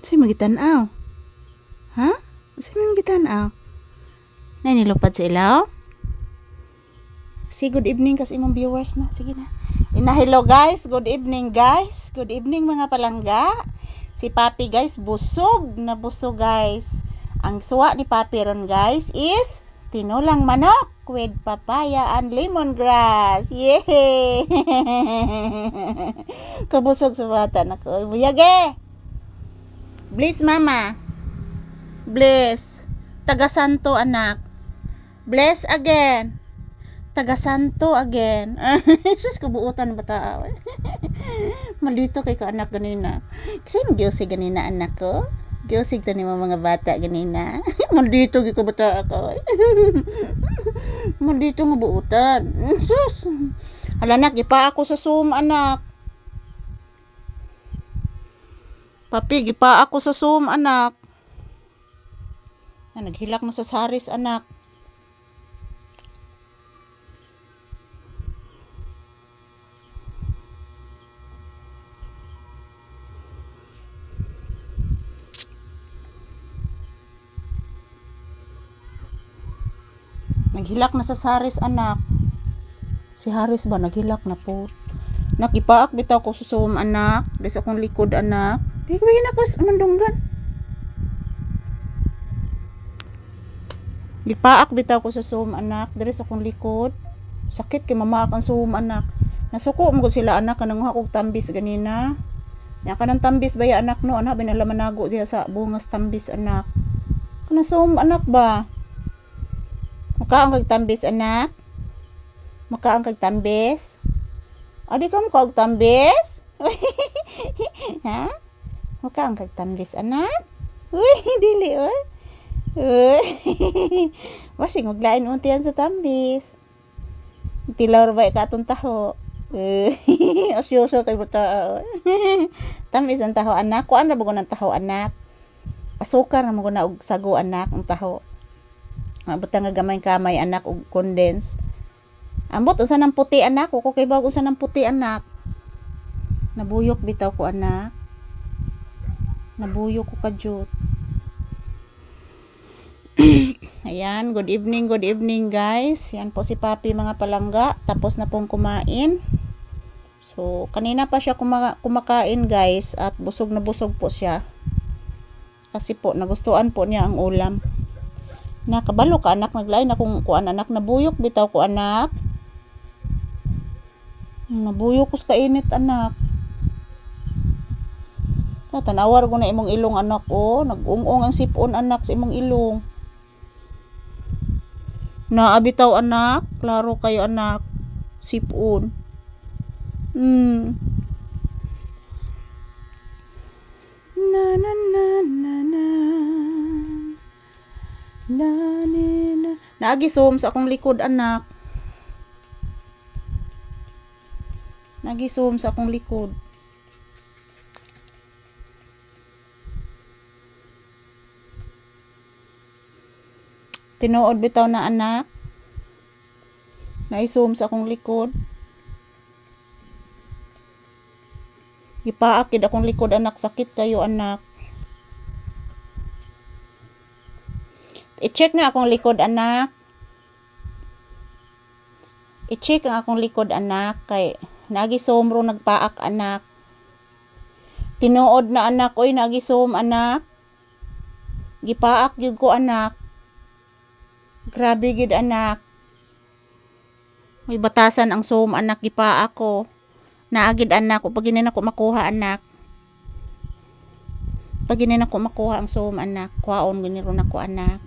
Sa'yo magitanaw. Ha? Sa'yo magitanaw. Nilupad sa ilaw? Say good evening kasi imong viewers na. Sige na. Hello guys. Good evening guys. Good evening mga palangga. Si Papi guys, busog na busog guys. Ang suwa ni Papi ron guys is tinulang manok with papaya and lemongrass. Yay! Kabusog sa bata na ko. Buyage! Bless mama. Bless. Taga Santo anak. Bless again. Taga Santo again. Sus, kabuutan ba tao? Malito kay ka anak ganina. Kasi mag-giusig ganina anak ko. Giusig to ni mga bata ganina. Maldito gi ko bata ako. Maldito nga buutan. Sus. Hala nak, gipa ako sa Zoom anak. Papi, gipa ako sa Zoom anak. Naghilak na sa saris anak. Naghilak na sa Haris anak. Si Haris ba naghilak na po. Nakipaak bitaw ko sa Zoom anak. Des akong likod anak. Bigyan ako sa mandunggan. Gipaak bitaw ko sa Zoom anak. Des akong likod. Sakit kay mamaak ang Zoom anak. Nasuko mo sila anak kanang akong tambis ganina. Nya kanang tambis ba ya anak no anak binalaman nago diha sa bungas tambis anak. Kana Zoom anak ba? Makaang kagtambis anak? Makaang kagtambis? Adi ka makaang tambis? Ha? Makaang kagtambis anak? Uy, dili oy. Uy. Wasing maglain untian sa tambis. Tilaw ba ka atong taho? Asyoso kay bata. Tambis ang taho anak. Kuan ra ba ng taho anak? Asukar na mo na og sago anak ang taho. Ambot nga gamay kamay anak og condense. Ambot usa ng puti anak, ko kay bag usa ng puti anak. Nabuyok bitaw ko anak. Nabuyok ko kadyot. Ayan, good evening guys. Yan po si Papi mga palangga, tapos na pong kumain. So, kanina pa siya kumakain guys at busog na busog po siya. Kasi po nagustuhan po niya ang ulam. Nakabalo ka anak, naglain akong kuan anak, nabuyok bitaw ko anak. Nabuyok ko sa kainit anak. Tanawar ko na imong ilong anak oh, nag-ungong ang sipon anak sa imong ilong. Naabitaw anak, klaro kayo anak, sipon. Na na na na na. Nagisom sa akong likod anak. Nagisom sa akong likod. Tinuod bitaw na anak. Naisom sa akong likod. Ipaakid akong likod anak, sakit kayo anak. I-check nga akong likod anak. I-check ang akong likod anak kay nagisomro nagpaak anak. Tinuod na anak oy nagisom anak. Gipaak gyud ko anak. Grabe gid anak. May batasan ang som anak gipaak ko. Naagid anak ko pag ginin ako makuha anak. Pag ginin ako makuha ang som anak, kuhaon giniron ako anak.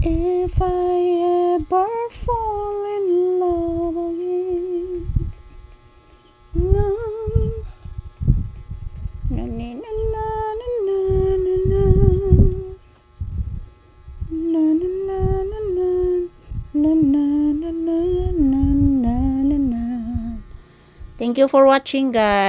If I ever fall in love again, no, na na na na na na na na na na na na na. Thank you for watching guys.